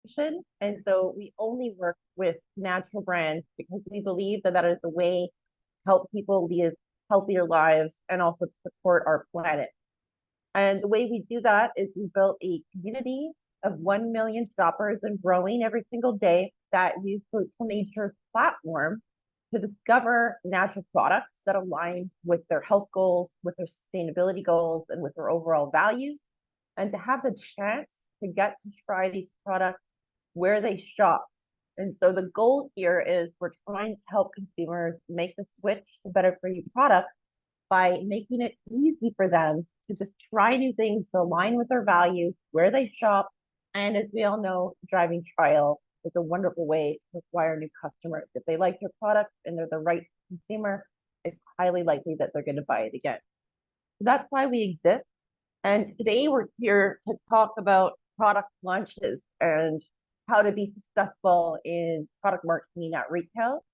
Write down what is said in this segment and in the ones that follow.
competition. And so we only work with natural brands because we believe that that is the way to help people live healthier lives and also to support our planet. And the way we do that is we built a community of 1 million shoppers and growing every single day that use Social Nature's platform to discover natural products that align with their health goals, with their sustainability goals, and with their overall values, and to have the chance to get to try these products where they shop. And so the goal here is we're trying to help consumers make the switch to better for you products by making it easy for them to just try new things to align with their values, where they shop. And as we all know, driving trial is a wonderful way to acquire new customers. If they like your product and they're the right consumer, it's highly likely that they're going to buy it again. So that's why we exist. And today we're here to talk about product launches and how to be successful in product marketing at retail.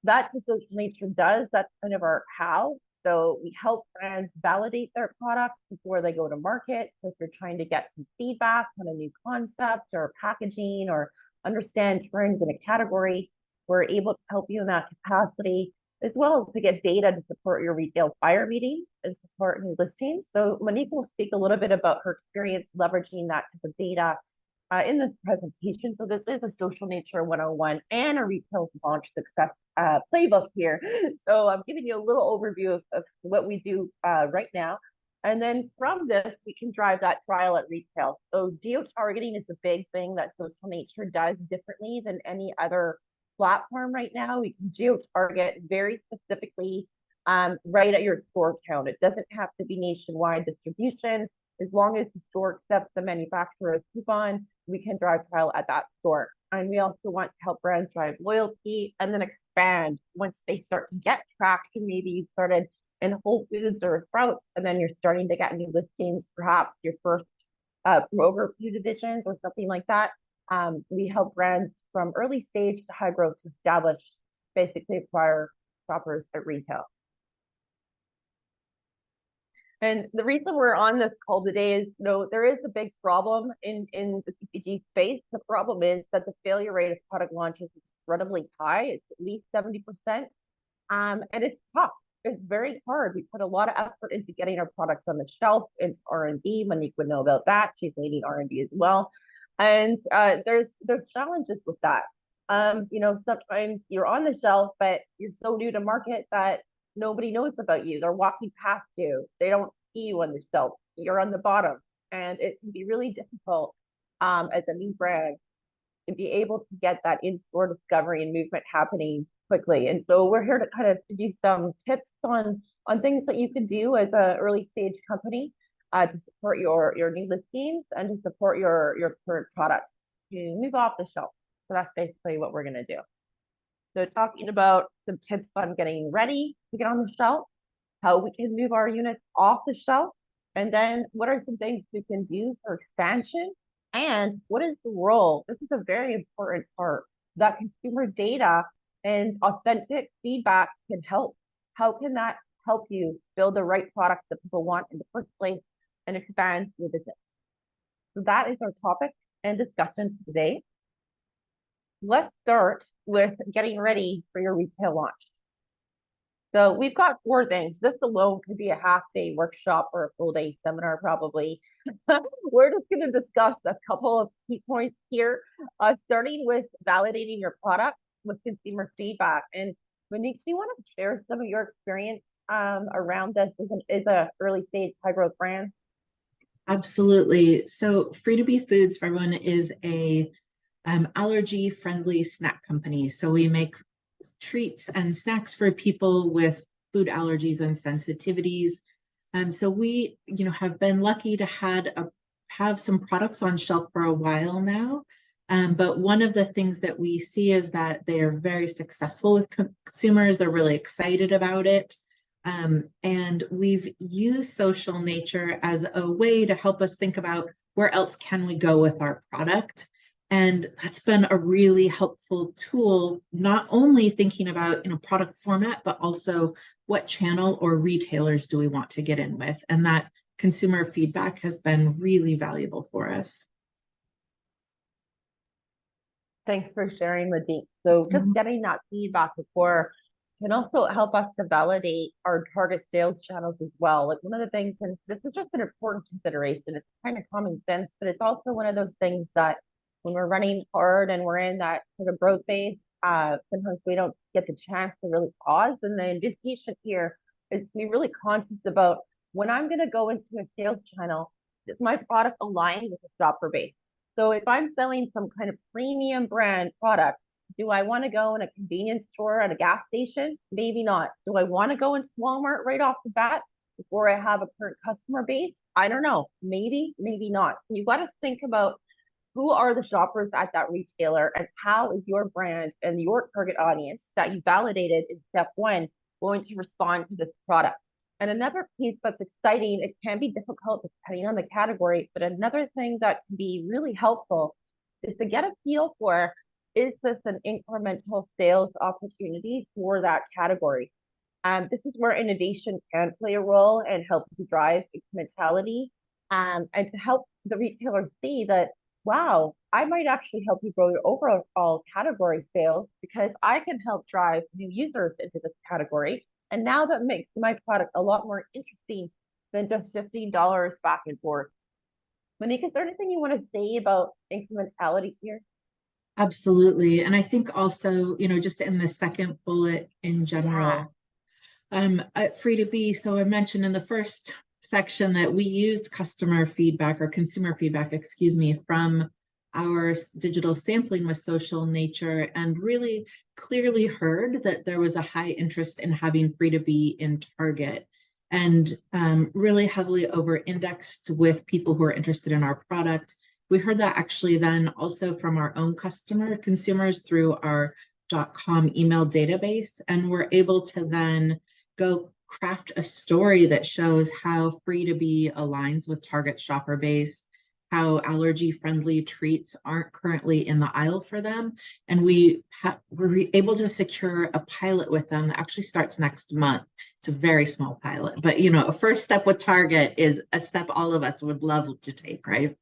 That's what Social Nature does. That's kind of our how. So we help brands validate their products before they go to market. So if you're trying to get some feedback on a new concept or packaging or understand trends in a category, we're able to help you in that capacity, as well as to get data to support your retail buyer meetings and support new listings. So Monique will speak a little bit about her experience leveraging that type of data in this presentation. So this is a Social Nature 101 and a retail launch success playbook here. So I'm giving you a little overview of what we do right now. And then from this, we can drive that trial at retail. So geo-targeting is a big thing that Social Nature does differently than any other platform right now. We can geo-target very specifically right at your store count. It doesn't have to be nationwide distribution. As long as the store accepts the manufacturer's coupon, we can drive trial at that store. And we also want to help brands drive loyalty and then expand once they start to get traction. Maybe you started in Whole Foods or Sprouts, and then you're starting to get new listings, perhaps your first Kroger food divisions or something like that. We help brands from early stage to high growth to establish, basically acquire shoppers at retail. And the reason we're on this call today is, there is a big problem in the CPG space. The problem is that the failure rate of product launches is incredibly high. It's at least 70%. And it's tough. It's very hard. We put a lot of effort into getting our products on the shelf, into R&D. Monique would know about that. She's leading R&D as well. And there's challenges with that. Sometimes you're on the shelf, but you're so new to market that nobody knows about you. They're walking past you. They don't see you on the shelf. You're on the bottom. And it can be really difficult as a new brand to be able to get that in-store discovery and movement happening quickly. And so we're here to kind of give you some tips on things that you can do as an early stage company to support your new listings and to support your current product to move off the shelf. So that's basically what we're going to do. So talking about some tips on getting ready to get on the shelf, how we can move our units off the shelf, and then what are some things we can do for expansion, and what is the role? This is a very important part that consumer data and authentic feedback can help. How can that help you build the right products that people want in the first place and expand your business? So that is our topic and discussion today. Let's start with getting ready for your retail launch. So we've got 4 things. This alone could be a half-day workshop or a full-day seminar, probably. We're just going to discuss a couple of key points here, starting with validating your product with consumer feedback. And Monique, do you want to share some of your experience around this as a early stage high growth brand? Absolutely. So Free2Be Foods, for everyone, is a allergy-friendly snack company. So we make treats and snacks for people with food allergies and sensitivities. So we, have been lucky to have some products on shelf for a while now. But one of the things that we see is that they are very successful with consumers. They're really excited about it. And we've used Social Nature as a way to help us think about where else can we go with our product. And that's been a really helpful tool, not only thinking about product format, but also what channel or retailers do we want to get in with. And that consumer feedback has been really valuable for us. Thanks for sharing, Monique. So just Mhm. getting that feedback before can also help us to validate our target sales channels as well. Like one of the things, and this is just an important consideration, it's kind of common sense, but it's also one of those things that when we're running hard and we're in that sort of growth phase, sometimes we don't get the chance to really pause. And the invitation here is to be really conscious about when I'm going to go into a sales channel, is my product aligned with the shopper base? So if I'm selling some kind of premium brand product, do I want to go in a convenience store at a gas station? Maybe not. Do I want to go into Walmart right off the bat before I have a current customer base? I don't know. Maybe, maybe not. So you've got to think about who are the shoppers at that retailer and how is your brand and your target audience that you validated in step one going to respond to this product. And another piece that's exciting, it can be difficult depending on the category, but another thing that can be really helpful is to get a feel for, is this an incremental sales opportunity for that category? This is where innovation can play a role and help to drive incrementality, and to help the retailer see that, wow, I might actually help you grow your overall category sales because I can help drive new users into this category. And now that makes my product a lot more interesting than just $15 back and forth. Monique, is there anything you want to say about incrementality here? Absolutely. And I think also, just in the second bullet in Yeah. general, at Free2B, so I mentioned in the first section that we used customer feedback or consumer feedback, excuse me, from our digital sampling with social nature and really clearly heard that there was a high interest in having Free2B in Target and really heavily over indexed with people who are interested in our product. We heard that actually then also from our own consumers through our .com email database, and we're able to then go craft a story that shows how Free2B aligns with Target shopper base, how allergy-friendly treats aren't currently in the aisle for them. And we're able to secure a pilot with them that actually starts next month. It's a very small pilot, but a first step with Target is a step all of us would love to take, right?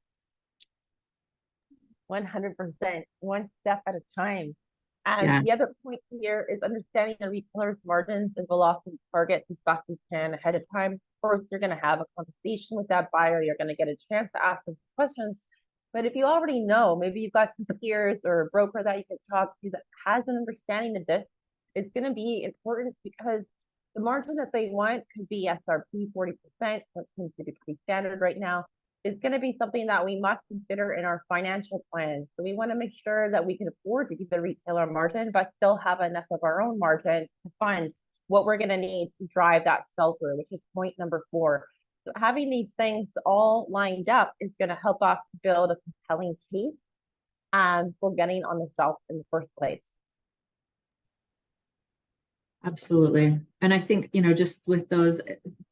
100%, one step at a time. And Yeah, the other point here is understanding the retailer's margins and velocity targets as best you can ahead of time. Of course, you're going to have a conversation with that buyer. You're going to get a chance to ask them questions. But if you already know, maybe you've got some peers or a broker that you can talk to that has an understanding of this, it's going to be important because the margin that they want could be SRP 40%, that seems to be pretty standard right now, is going to be something that we must consider in our financial plans. So we want to make sure that we can afford to give the retailer margin, but still have enough of our own margin to fund what we're going to need to drive that sell-through, which is point number 4. So having these things all lined up is going to help us build a compelling case for getting on the shelf in the first place. absolutely. And I think, just with those,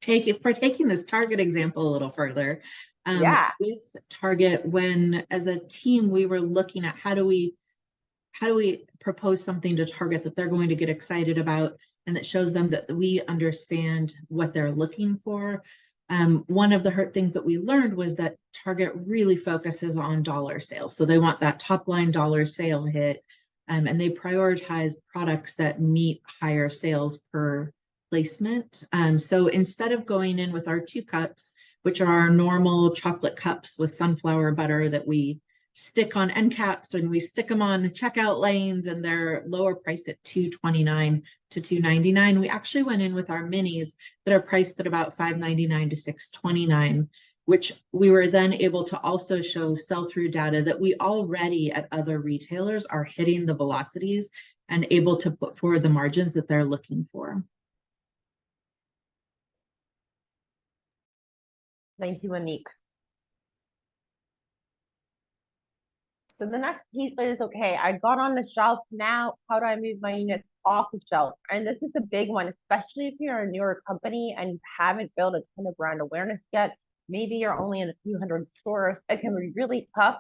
taking this Target example a little further, Yeah. with Target, when as a team, we were looking at how do we propose something to Target that they're going to get excited about and that shows them that we understand what they're looking for. One of the things that we learned was that Target really focuses on dollar sales. So they want that top line dollar sale hit, and they prioritize products that meet higher sales per placement. So instead of going in with our 2 cups, which are our normal chocolate cups with sunflower butter that we stick on end caps and we stick them on checkout lanes and they're lower priced at $2.29 to $2.99. We actually went in with our minis that are priced at about $5.99 to $6.29, which we were then able to also show sell-through data that we already at other retailers are hitting the velocities and able to put forward the margins that they're looking for. Thank you, Monique. So the next piece is, okay, I got on the shelf. Now, how do I move my units off the shelf? And this is a big one, especially if you're a newer company and you haven't built a ton of brand awareness yet. Maybe you're only in a few hundred stores. It can be really tough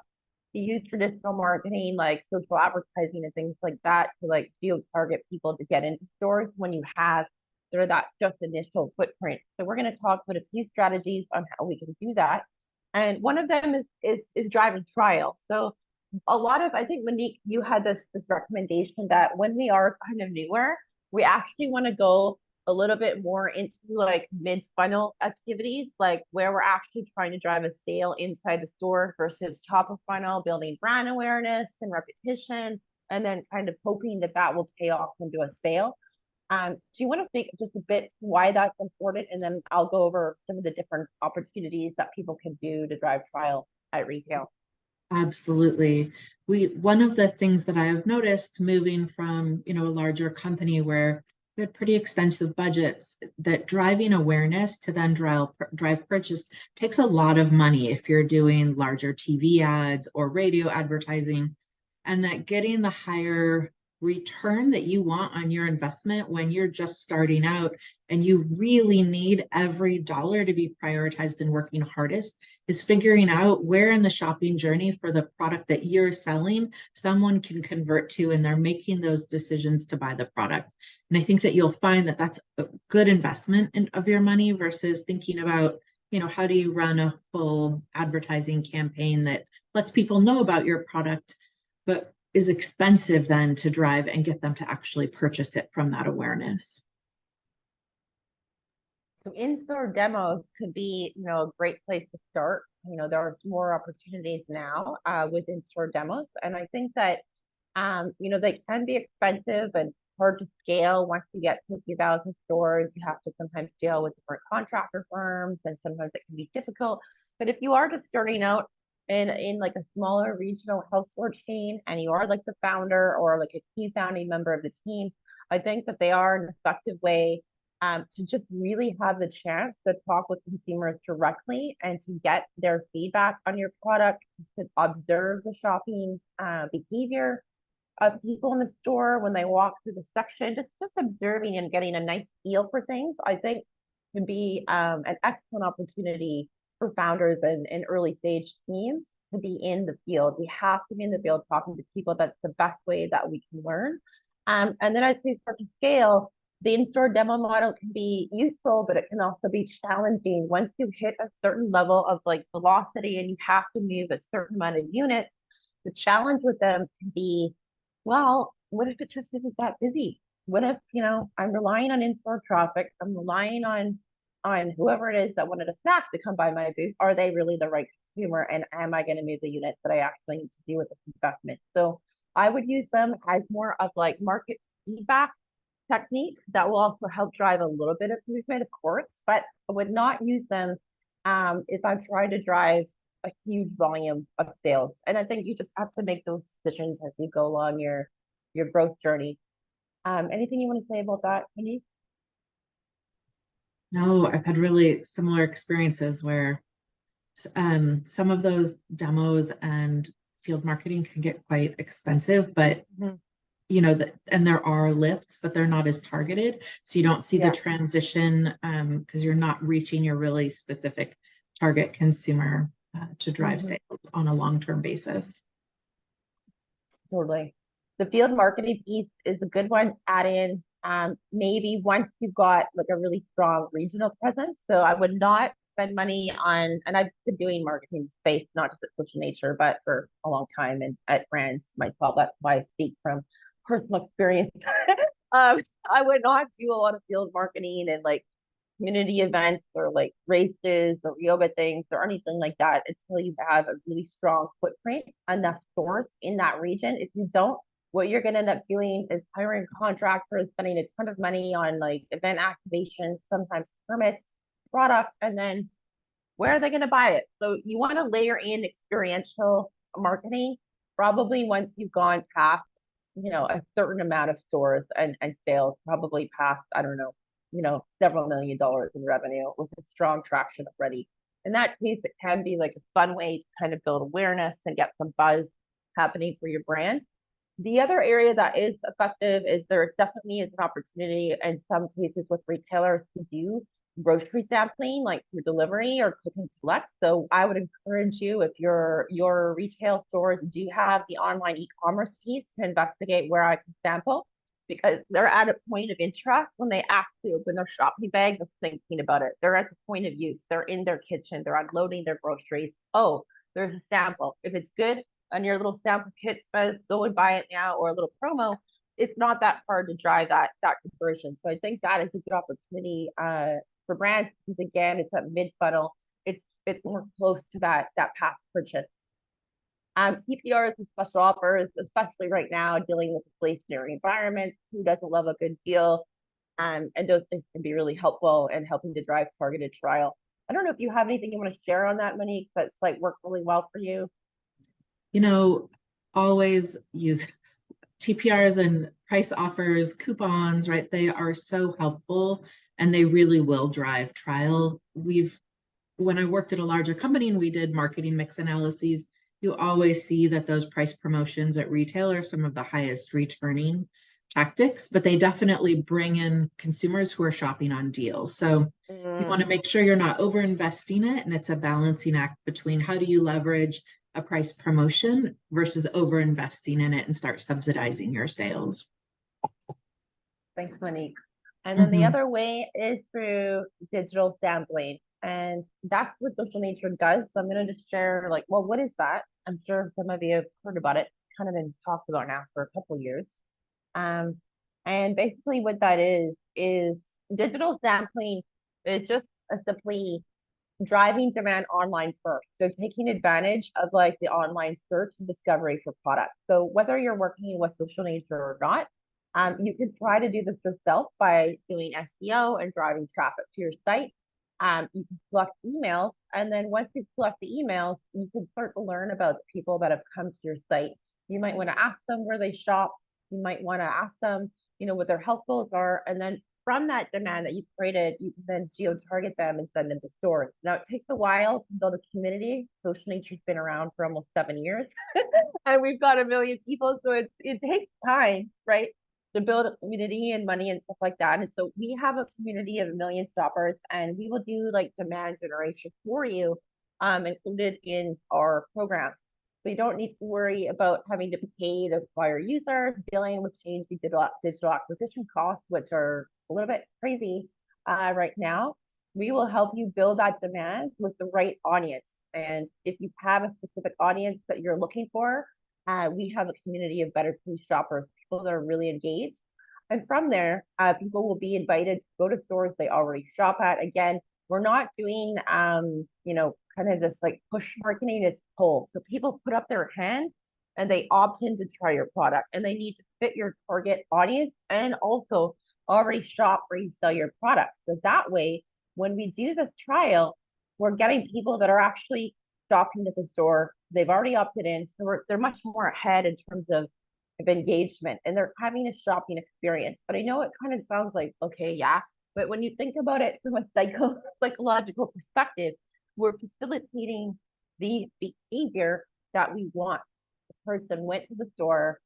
to use traditional marketing like social advertising and things like that to like geo-target people to get into stores when you have sort of that just initial footprint. So we're going to talk about a few strategies on how we can do that. And one of them is driving trial. So a lot of, I think, Monique, you had this recommendation that when we are kind of newer, we actually want to go a little bit more into like mid-funnel activities, like where we're actually trying to drive a sale inside the store versus top of funnel, building brand awareness and repetition, and then kind of hoping that that will pay off into a sale. Do you want to speak just a bit why that's important, and then I'll go over some of the different opportunities that people can do to drive trial at retail? Absolutely. One of the things that I have noticed moving from, a larger company where we had pretty extensive budgets, that driving awareness to then drive purchase takes a lot of money if you're doing larger TV ads or radio advertising, and that getting the higher return that you want on your investment when you're just starting out and you really need every dollar to be prioritized and working hardest is figuring out where in the shopping journey for the product that you're selling someone can convert to, and they're making those decisions to buy the product. And I think that you'll find that that's a good investment of your money versus thinking about, how do you run a full advertising campaign that lets people know about your product, but is expensive then to drive and get them to actually purchase it from that awareness. So in-store demos could be, a great place to start. There are more opportunities now with in-store demos. And I think that, they can be expensive and hard to scale. Once you get to 50,000 stores, you have to sometimes deal with different contractor firms, and sometimes it can be difficult. But if you are just starting out in like a smaller regional health store chain, and you are like the founder or like a key founding member of the team, I think that they are an effective way to just really have the chance to talk with consumers directly and to get their feedback on your product, to observe the shopping behavior of people in the store when they walk through the section, just observing and getting a nice feel for things, I think can be an excellent opportunity for founders and early stage teams to be in the field. We have to be in the field talking to people. That's the best way that we can learn. And then as we start to scale, the in-store demo model can be useful, but it can also be challenging. Once you hit a certain level of like velocity and you have to move a certain amount of units, the challenge with them can be, well, what if it just isn't that busy? What if, I'm relying on in-store traffic, I'm relying on whoever it is that wanted a snack to come by my booth. Are they really the right consumer? And am I going to move the units that I actually need to do with this investment? So I would use them as more of like market feedback technique that will also help drive a little bit of movement, of course, but I would not use them if I'm trying to drive a huge volume of sales. And I think you just have to make those decisions as you go along your growth journey. Anything you want to say about that, Cindy? No, I've had really similar experiences where some of those demos and field marketing can get quite expensive, but and there are lifts, but they're not as targeted. So you don't see the transition because you're not reaching your really specific target consumer to drive sales on a long-term basis. Totally. The field marketing piece is a good one to add in. Maybe once you've got like a really strong regional presence. So I would not spend money on, and I've been doing marketing space, not just at Social Nature, but for a long time and at brands myself. That's why I speak from personal experience. I would not do a lot of field marketing and like community events or like races or yoga things or anything like that until you have a really strong footprint, enough stores in that region. If you don't, what you're going to end up doing is hiring contractors, spending a ton of money on like event activation, sometimes permits, product, and then where are they going to buy it? So you want to layer in experiential marketing probably once you've gone past, a certain amount of stores and sales, probably past, I don't know, several $1 million in revenue with a strong traction already. In that case, it can be like a fun way to kind of build awareness and get some buzz happening for your brand. The other area that is effective is there definitely is an opportunity in some cases with retailers to do grocery sampling, like through delivery or click and collect. So I would encourage you, if your retail stores do have the online e-commerce piece, to investigate where I can sample, because they're at a point of interest when they actually open their shopping bag. They're thinking about it. They're at the point of use. They're in their kitchen. They're unloading their groceries. Oh, there's a sample. If it's good, and your little sample kit says go and buy it now, or a little promo, it's not that hard to drive that conversion. So I think that is a good opportunity for brands, because again, it's at mid funnel. It's more close to that past purchase. TPRs and special offers, especially right now, dealing with inflationary environments. Who doesn't love a good deal? And those things can be really helpful in helping to drive targeted trial. I don't know if you have anything you want to share on that, Monique, that's like worked really well for you. You know, always use TPRs and price offers, coupons, right? They are so helpful and they really will drive trial. When I worked at a larger company and we did marketing mix analyses, you always see that those price promotions at retail are some of the highest returning tactics, but they definitely bring in consumers who are shopping on deals. So you want to make sure you're not over investing it, and it's a balancing act between how do you leverage a price promotion versus over investing in it and start subsidizing your sales. Thanks, Monique. And then the other way is through digital sampling. And that's what 𝐿_SOCIAL_NATURE does. So I'm going to just share, like, well, what is that? I'm sure some of you have heard about it, kind of been talked about now for a couple of years. And basically what that is digital sampling is just simply driving demand online first. So taking advantage of like the online search and discovery for products. So whether you're working with 𝐿_SOCIAL_NATURE or not, you can try to do this yourself by doing SEO and driving traffic to your site. You can select emails, and then once you select the emails, you can start to learn about the people that have come to your site. You might want to ask them where they shop. You might want to ask them, what their health goals are, and then from that demand that you've created, you can then geo-target them and send them to stores. Now, it takes a while to build a community. 𝐿_SOCIAL_NATURE's been around for almost 7 years, and we've got 1 million people, so it takes time, right, to build a community and money and stuff like that. And so we have a community of 1 million shoppers, and we will do like demand generation for you, included in our program. So you don't need to worry about having to pay to acquire users, dealing with changing digital acquisition costs, which are a little bit crazy right now. We will help you build that demand with the right audience. And if you have a specific audience that you're looking for, we have a community of better pleased shoppers, people that are really engaged. And from there, people will be invited to go to stores they already shop at. Again, we're not doing, kind of this like push marketing, it's pull. So people put up their hand and they opt in to try your product, and they need to fit your target audience and also already shop where you sell your product. So that way, when we do this trial, we're getting people that are actually shopping at the store. They've already opted in, so they're much more ahead in terms of engagement, and they're having a shopping experience. But I know it kind of sounds like, okay, yeah, but when you think about it from a psychological perspective, we're facilitating the behavior that we want. The person went to the store,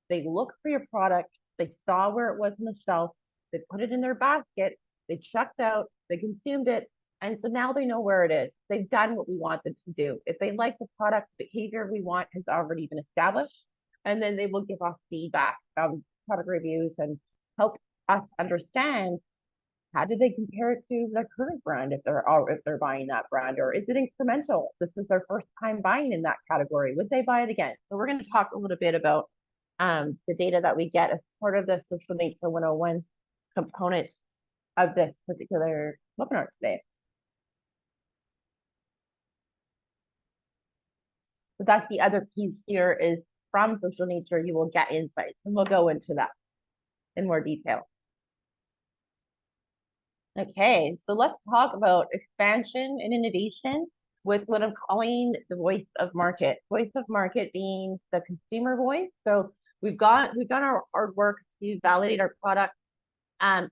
they looked for your product, they saw where it was on the shelf, they put it in their basket, they checked out, they consumed it, and so now they know where it is. They've done what we want them to do. If they like the product, behavior we want has already been established, and then they will give us feedback, product reviews, and help us understand how do they compare it to their current brand if they're buying that brand, or is it incremental? This is their first time buying in that category. Would they buy it again? So we're going to talk a little bit about the data that we get as part of the 𝐿_SOCIAL_NATURE 101 component of this particular webinar today. So that's the other piece here, is from 𝐿_SOCIAL_NATURE, you will get insights, and we'll go into that in more detail. Okay, so let's talk about expansion and innovation with what I'm calling the voice of market. Voice of market being the consumer voice. So we've done our hard work to validate our product.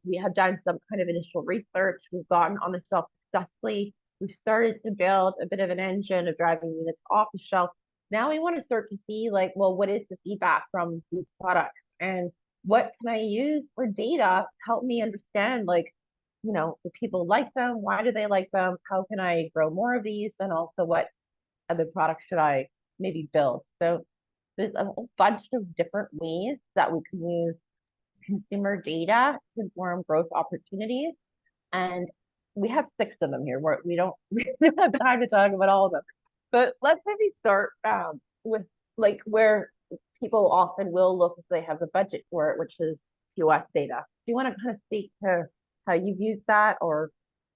We have done some kind of initial research. We've gotten on the shelf successfully. We've started to build a bit of an engine of driving units off the shelf. Now we want to start to see, like, well, what is the feedback from these products, and what can I use for data to help me understand, like, do people like them? Why do they like them? How can I grow more of these? And also, what other products should I maybe build? So there's a whole bunch of different ways that we can use consumer data to inform growth opportunities. And we have 6 of them here. We don't have time to talk about all of them. But let's maybe start with like where people often will look if they have the budget for it, which is POS data. Do you want to kind of speak to how you've used that or?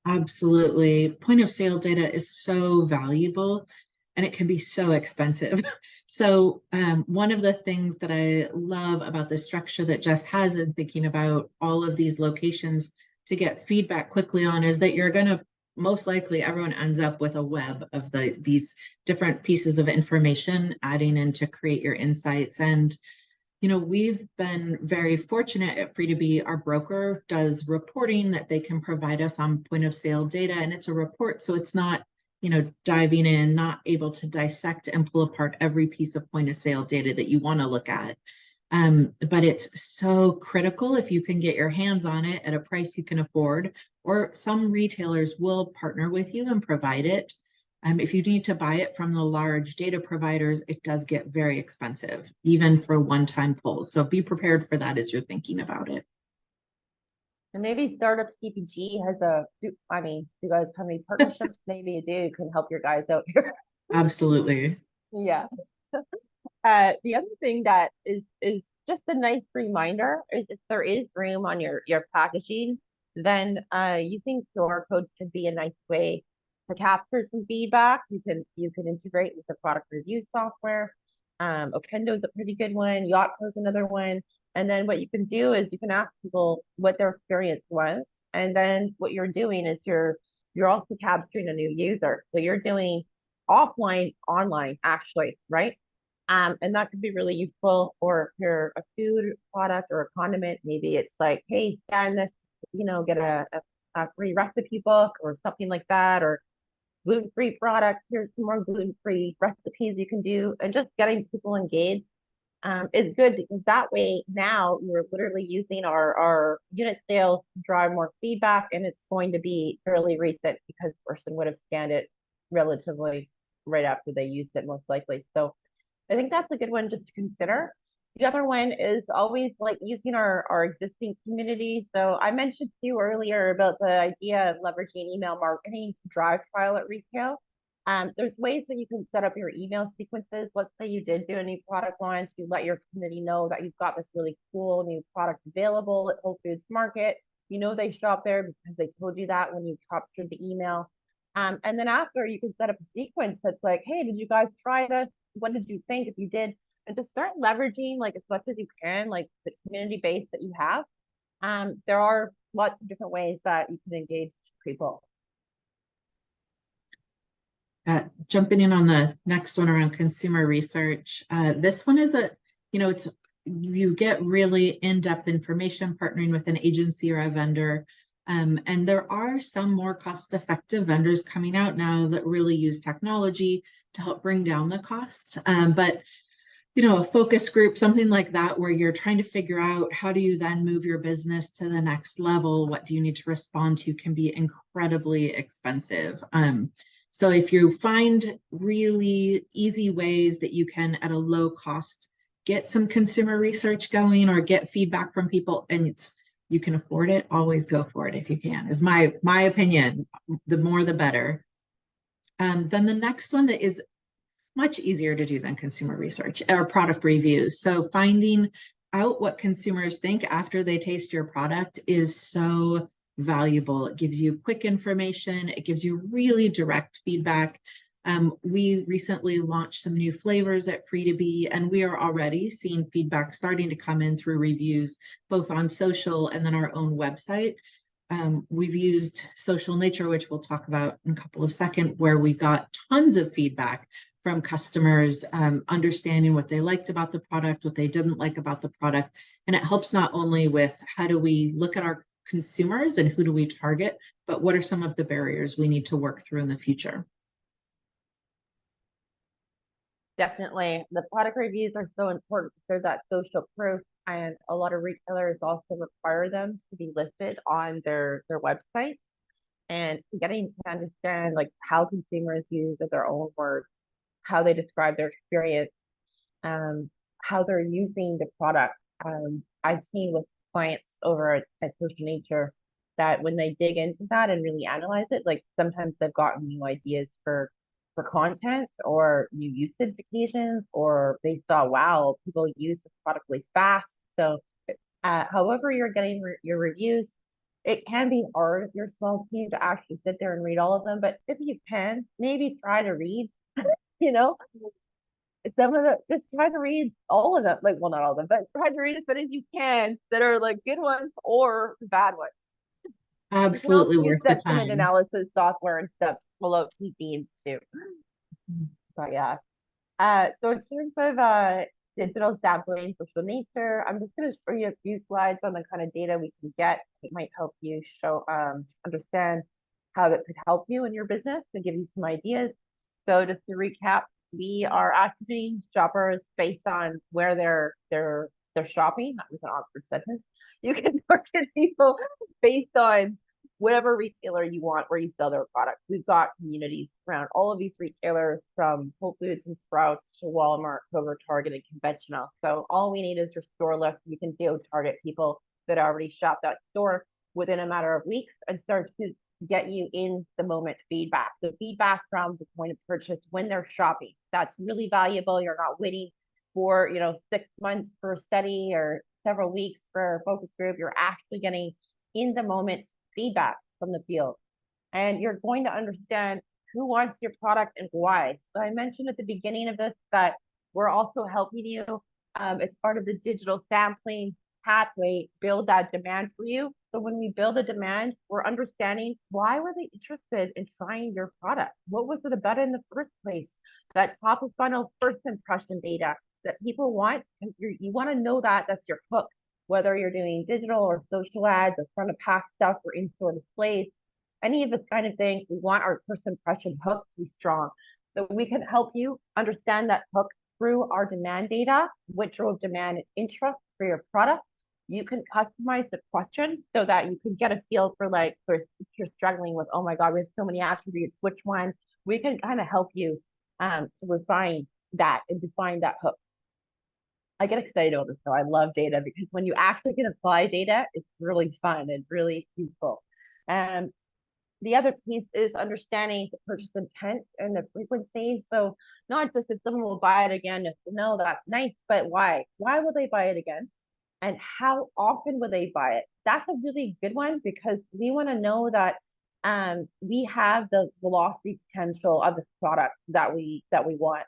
Absolutely. Point of sale data is so valuable and it can be so expensive. So one of the things that I love about the structure that Jess has in thinking about all of these locations to get feedback quickly on is that you're going to most likely everyone ends up with a web of these different pieces of information adding in to create your insights. And we've been very fortunate at Free2Be. Our broker does reporting that they can provide us on point of sale data, and it's a report, so it's not, diving in, not able to dissect and pull apart every piece of point of sale data that you want to look at. But it's so critical if you can get your hands on it at a price you can afford, or some retailers will partner with you and provide it. If you need to buy it from the large data providers, it does get very expensive, even for one-time pulls. So be prepared for that as you're thinking about it. And maybe startup CPG has I mean, you guys have any partnerships? Maybe you do, can help your guys out here. Absolutely. Yeah. The other thing that is just a nice reminder is if there is room on your packaging, then you think QR codes could be a nice way to capture some feedback. You can integrate with the product review software. Okendo is a pretty good one. 𝐲𝑗𝐿 is another one. And then what you can do is you can ask people what their experience was, and then what you're doing is you're also capturing a new user. So you're doing offline, online, actually, right? And that could be really useful. Or if you're a food product or a condiment, maybe it's like, hey, scan this, get a free recipe book or something like that, or gluten-free products. Here's some more gluten-free recipes you can do, and just getting people engaged is good because that way now we're literally using our unit sales to drive more feedback, and it's going to be fairly recent because the person would have scanned it relatively right after they used it, most likely. So I think that's a good one just to consider. The other one is always like using our existing community. So I mentioned to you earlier about the idea of leveraging email marketing to drive trial at retail. There's ways that you can set up your email sequences. Let's say you did do a new product launch, you let your community know that you've got this really cool new product available at Whole Foods Market. They shop there because they told you that when you captured the email. And then after, you can set up a sequence that's like, hey, did you guys try this? What did you think if you did? And to start leveraging like as much as you can, like the community base that you have. There are lots of different ways that you can engage people. Jumping in on the next one around consumer research. This one is you get really in-depth information partnering with an agency or a vendor. And there are some more cost-effective vendors coming out now that really use technology to help bring down the costs. But a focus group, something like that, where you're trying to figure out how do you then move your business to the next level? What do you need to respond to can be incredibly expensive. So if you find really easy ways that you can, at a low cost, get some consumer research going or get feedback from people, and you can afford it, always go for it if you can, is my opinion. The more, the better. Then the next one that is much easier to do than consumer research or product reviews. So finding out what consumers think after they taste your product is so valuable. It gives you quick information. It gives you really direct feedback. We recently launched some new flavors at Free2Be, and we are already seeing feedback starting to come in through reviews, both on social and then our own website. We've used Social Nature, which we'll talk about in a couple of seconds, where we got tons of feedback from customers, understanding what they liked about the product, what they didn't like about the product. And it helps not only with how do we look at our consumers and who do we target, but what are some of the barriers we need to work through in the future. Definitely. The product reviews are so important. There's that social proof, and a lot of retailers also require them to be listed on their website. And getting to understand like how consumers use their own words, how they describe their experience, how they're using the product. I've seen with clients over at Social Nature that when they dig into that and really analyze it, like sometimes they've gotten new ideas for for content or new usage occasions, or they saw, wow, people use this product really fast. So however you're getting your reviews, it can be hard if you're a small team to actually sit there and read all of them. But if you can, maybe try to read, you know, some of the, just try to read all of them. Like, well, not all of them, but try to read as many as you can that are like good ones or bad ones. You can also Absolutely use worth the sentiment time. analysis software and stuff to pull out key themes too. But yeah. So in terms of digital sampling, social nature, I'm just going to show you a few slides on the kind of data we can get. It might help you understand how it could help you in your business and give you some ideas. So just to recap, we are attributing shoppers based on where they're shopping. That was an Oxford sentence. You can target people based on whatever retailer you want where you sell their products. We've got communities around all of these retailers, from Whole Foods and Sprouts to Walmart, Kroger, Target, and conventional. So all we need is your store list. We can target people that already shop that store within a matter of weeks and start to get you in the moment feedback. So feedback from the point of purchase when they're shopping. That's really valuable. You're not waiting for 6 months for a study or several weeks for a focus group. You're actually getting in the moment feedback from the field. And you're going to understand who wants your product and why. So I mentioned at the beginning of this that we're also helping you as part of the digital sampling pathway, build that demand for you. So when we build a demand, we're understanding why were they interested in trying your product? What was it about in the first place? That top of funnel first impression data that people want, you want to know that that's your hook, whether you're doing digital or social ads or front of pack stuff or in-store displays, any of this kind of thing. We want our first impression hook to be strong. So we can help you understand that hook through our demand data, which drove demand and interest for your product. You can customize the question so that you can get a feel for if you're struggling with, oh my God, we have so many attributes, which one? We can kind of help you to refine that and define that hook. I get excited over this, so I love data because when you actually can apply data, it's really fun and really useful. The other piece is understanding the purchase intent and the frequency. So not just if someone will buy it again, if no, that's nice, but why? Why will they buy it again? And how often will they buy it? That's a really good one because we want to know that we have the velocity potential of the product that we want.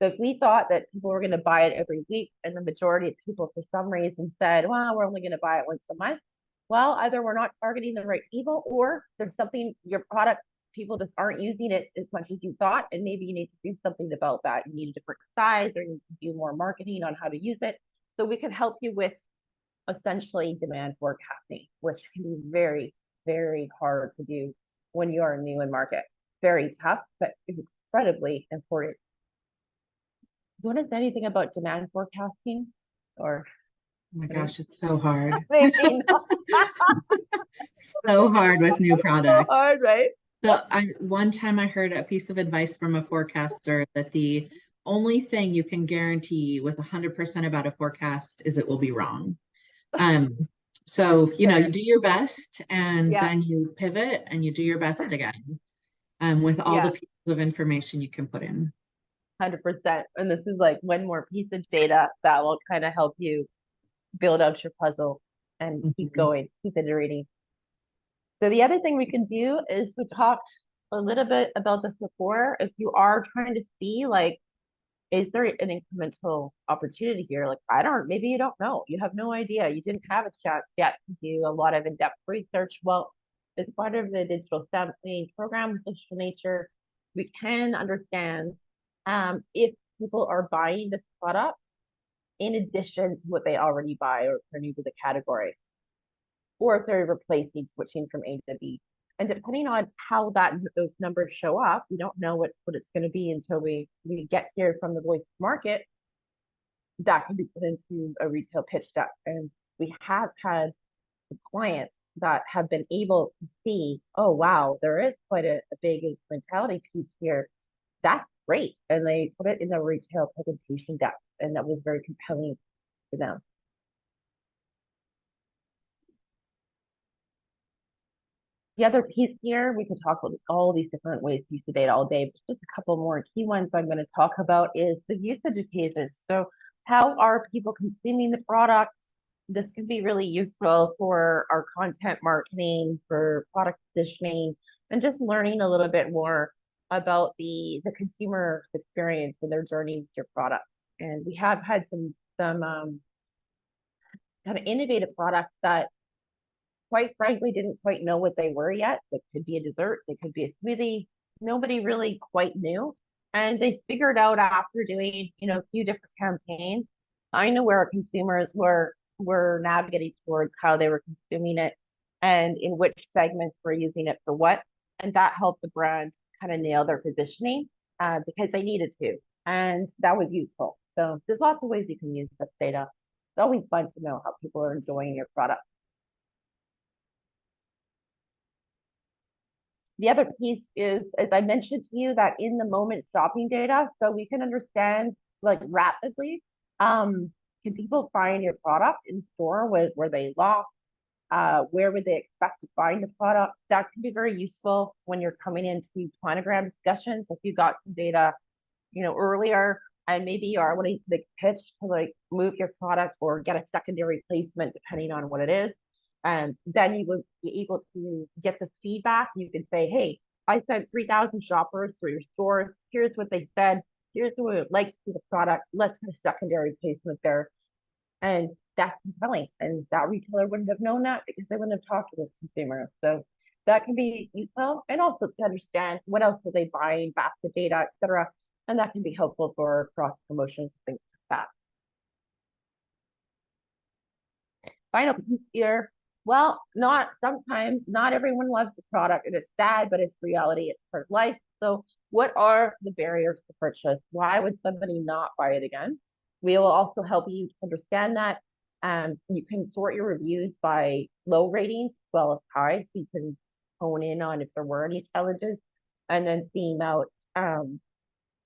So if we thought that people were going to buy it every week and the majority of people for some reason said, well, we're only going to buy it once a month, well, either we're not targeting the right people or there's something, your product, people just aren't using it as much as you thought. And maybe you need to do something about that. You need a different size or you need to do more marketing on how to use it. So we can help you with essentially demand forecasting, which can be very, very hard to do when you are new in market. Very tough, but incredibly important. Do you want to say anything about demand forecasting? Or Oh my gosh, it's so hard. maybe not. So hard with new products. Hard, right? So one time I heard a piece of advice from a forecaster that the only thing you can guarantee with 100% about a forecast is it will be wrong. So you do your best and then you pivot and you do your best again with all the pieces of information you can put in. 100%. And this is like one more piece of data that will kind of help you build out your puzzle and keep going, keep iterating. So the other thing we can do is we talked a little bit about this before. If you are trying to see is there an incremental opportunity here? Maybe you don't know. You have no idea. You didn't have a chance yet to do a lot of in-depth research. Well, as part of the digital sampling program, social nature, we can understand if people are buying this product in addition to what they already buy or if they're new to the category, or if they're replacing, switching from A to B. And depending on how those numbers show up, we don't know what it's going to be until we get here from the voice market. That can be put into a retail pitch deck. And we have had clients that have been able to see, oh, wow, there is quite a big incrementality piece here. That's great. And they put it in the retail presentation deck. And that was very compelling for them. The other piece here, we could talk about all these different ways to use the data all day, but just a couple more key ones I'm going to talk about is the usage occasions. So how are people consuming the product? This can be really useful for our content marketing, for product positioning, and just learning a little bit more about the consumer experience and their journey with your product. And we have had some kind of innovative products that quite frankly didn't quite know what they were yet. It could be a dessert, it could be a smoothie. Nobody really quite knew. And they figured out after doing, a few different campaigns, I know where our consumers were navigating towards, how they were consuming it, and in which segments were using it for what. And that helped the brand kind of nail their positioning because they needed to. And that was useful. So there's lots of ways you can use this data. It's always fun to know how people are enjoying your product. The other piece is, as I mentioned to you, that in the moment shopping data, so we can understand like rapidly, can people find your product in store? Were they lost? Where would they expect to find the product? That can be very useful when you're coming into planogram discussions. If you got some data, earlier, and maybe you are wanting to pitch to like move your product or get a secondary placement, depending on what it is. And then you will be able to get the feedback. You can say, hey, I sent 3,000 shoppers through your stores. Here's what they said. Here's what we would like to see the product. Let's put a secondary placement there. And that's compelling. And that retailer wouldn't have known that because they wouldn't have talked to those consumers. So that can be useful. And also to understand what else are they buying, basket data, et cetera. And that can be helpful for cross promotions, things like that. Final piece here. Well, sometimes not everyone loves the product, and it's sad, but it's reality. It's part of life. So what are the barriers to purchase? Why would somebody not buy it again? We will also help you to understand that. You can sort your reviews by low ratings as well as high, so you can hone in on if there were any challenges, and then theme out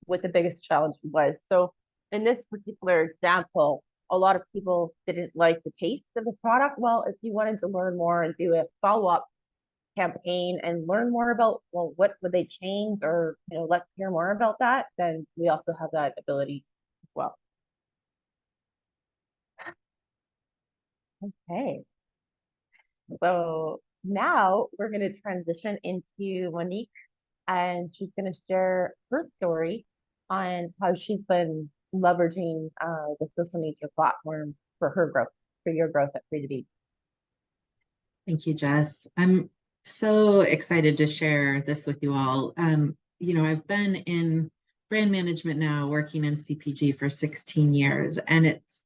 what the biggest challenge was. So in this particular example, a lot of people didn't like the taste of the product. Well, if you wanted to learn more and do a follow-up campaign and learn more about, well, what would they change, or, let's hear more about that, then we also have that ability as well. Okay. So now we're going to transition into Monique, and she's going to share her story on how she's been leveraging the social media platform for her growth, for your growth at Free2B. Thank you, Jess. I'm so excited to share this with you all. I've been in brand management now, working in CPG for 16 years, and it's,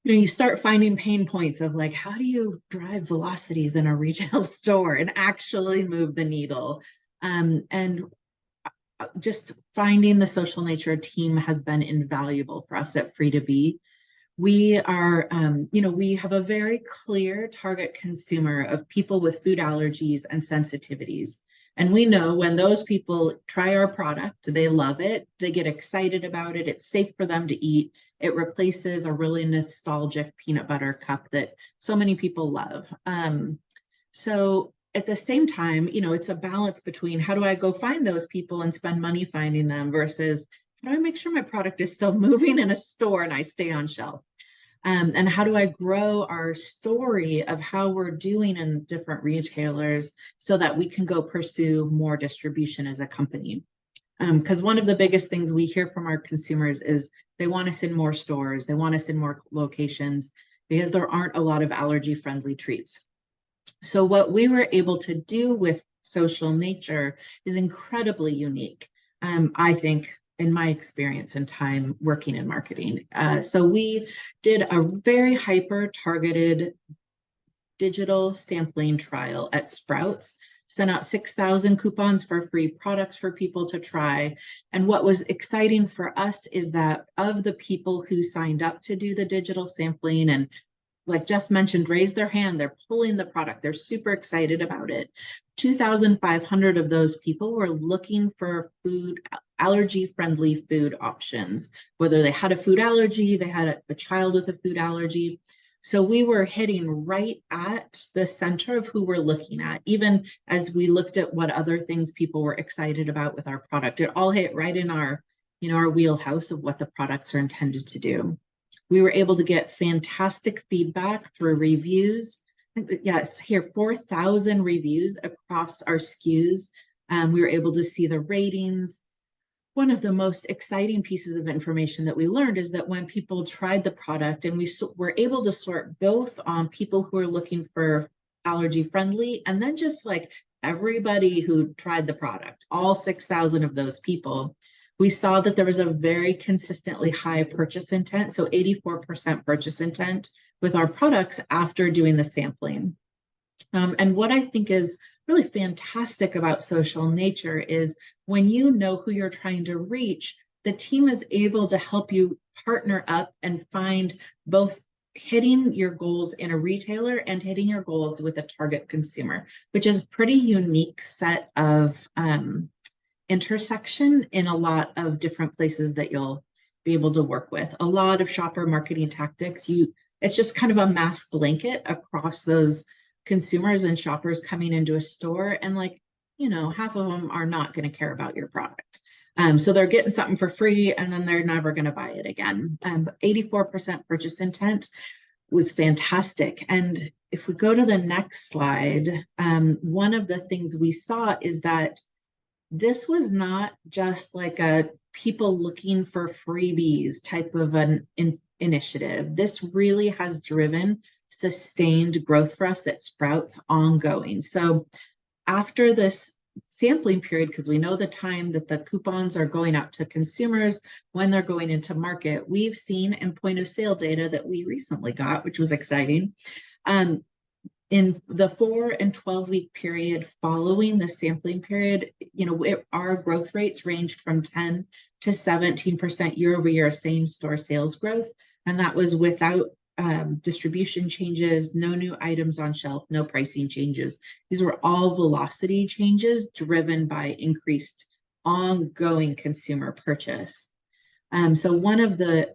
you start finding pain points of like, how do you drive velocities in a retail store and actually move the needle? And just finding the social nature team has been invaluable for us at Free2B. We are, we have a very clear target consumer of people with food allergies and sensitivities. And we know when those people try our product, they love it, they get excited about it, it's safe for them to eat, it replaces a really nostalgic peanut butter cup that so many people love. So at the same time, it's a balance between how do I go find those people and spend money finding them versus how do I make sure my product is still moving in a store and I stay on shelf? And how do I grow our story of how we're doing in different retailers so that we can go pursue more distribution as a company? Because one of the biggest things we hear from our consumers is they want us in more stores, they want us in more locations because there aren't a lot of allergy-friendly treats. So what we were able to do with Social Nature is incredibly unique, I think, in my experience and time working in marketing. So we did a very hyper-targeted digital sampling trial at Sprouts, sent out 6,000 coupons for free products for people to try. And what was exciting for us is that of the people who signed up to do the digital sampling and, like Jess mentioned, raise their hand, they're pulling the product, they're super excited about it. 2,500 of those people were looking for allergy-friendly food options, whether they had a food allergy, they had a child with a food allergy. So we were hitting right at the center of who we're looking at, even as we looked at what other things people were excited about with our product. It all hit right in our, our wheelhouse of what the products are intended to do. We were able to get fantastic feedback through reviews. Yes, here 4,000 reviews across our SKUs. We were able to see the ratings. One of the most exciting pieces of information that we learned is that when people tried the product, and we were able to sort both on people who are looking for allergy friendly, and then just like everybody who tried the product, all 6,000 of those people, we saw that there was a very consistently high purchase intent. So 84% purchase intent with our products after doing the sampling. And what I think is really fantastic about Social Nature is when you know who you're trying to reach, the team is able to help you partner up and find both hitting your goals in a retailer and hitting your goals with a target consumer, which is a pretty unique set of intersection in a lot of different places that you'll be able to work with. A lot of shopper marketing tactics, it's just kind of a mass blanket across those consumers and shoppers coming into a store, and like, half of them are not going to care about your product. So they're getting something for free and then they're never going to buy it again. 84% purchase intent was fantastic. And if we go to the next slide, one of the things we saw is that this was not just like a people looking for freebies type of an initiative. This really has driven sustained growth for us at Sprouts ongoing. So after this sampling period, because we know the time that the coupons are going out to consumers when they're going into market, we've seen in point of sale data that we recently got, which was exciting. In the 4 and 12-week period following the sampling period, our growth rates ranged from 10 to 17% year-over-year same-store sales growth, and that was without distribution changes, no new items on shelf, no pricing changes. These were all velocity changes driven by increased ongoing consumer purchase. So one of the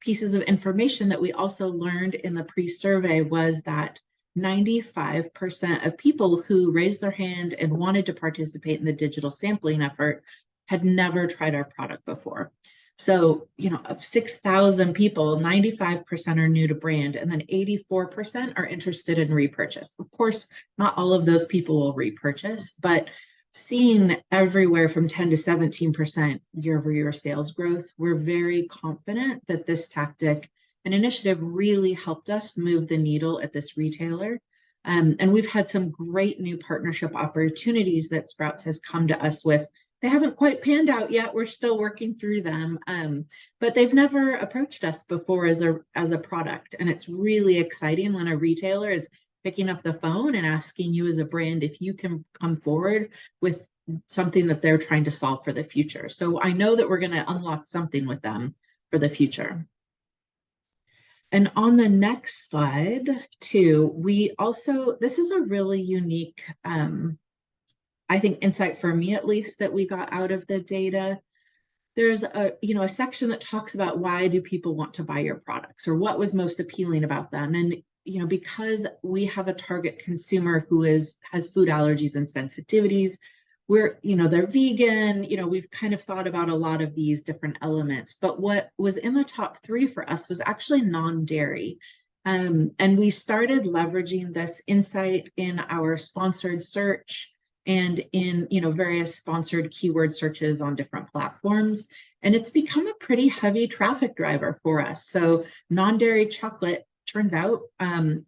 pieces of information that we also learned in the pre-survey was that 95% of people who raised their hand and wanted to participate in the digital sampling effort had never tried our product before. So, of 6,000 people, 95% are new to brand, and then 84% are interested in repurchase. Of course, not all of those people will repurchase, but seeing everywhere from 10 to 17% year-over-year sales growth, we're very confident that this tactic and initiative really helped us move the needle at this retailer. And we've had some great new partnership opportunities that Sprouts has come to us with. They haven't quite panned out yet. We're still working through them, but they've never approached us before as a product. And it's really exciting when a retailer is picking up the phone and asking you as a brand if you can come forward with something that they're trying to solve for the future. So I know that we're going to unlock something with them for the future. And on the next slide, too, this is a really unique I think insight for me, at least, that we got out of the data. There's a section that talks about why do people want to buy your products, or what was most appealing about them. And because we have a target consumer who has food allergies and sensitivities, they're vegan, we've kind of thought about a lot of these different elements. But what was in the top 3 for us was actually non-dairy. And we started leveraging this insight in our sponsored search and in various sponsored keyword searches on different platforms. And it's become a pretty heavy traffic driver for us. So non-dairy chocolate, turns out,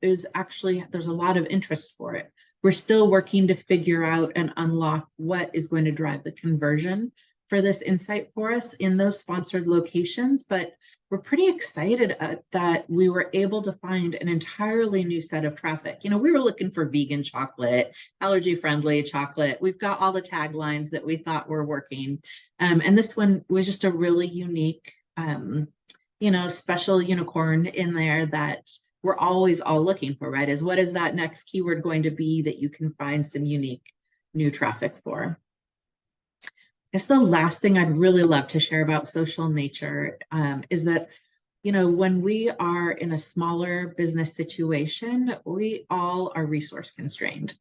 there's a lot of interest for it. We're still working to figure out and unlock what is going to drive the conversion for this insight for us in those sponsored locations, but we're pretty excited that we were able to find an entirely new set of traffic. We were looking for vegan chocolate, allergy-friendly chocolate. We've got all the taglines that we thought were working. And this one was just a really unique, special unicorn in there that we're always all looking for, right? Is what is that next keyword going to be that you can find some unique new traffic for? I guess the last thing I'd really love to share about Social Nature is that you know, when we are in a smaller business situation, we all are resource constrained.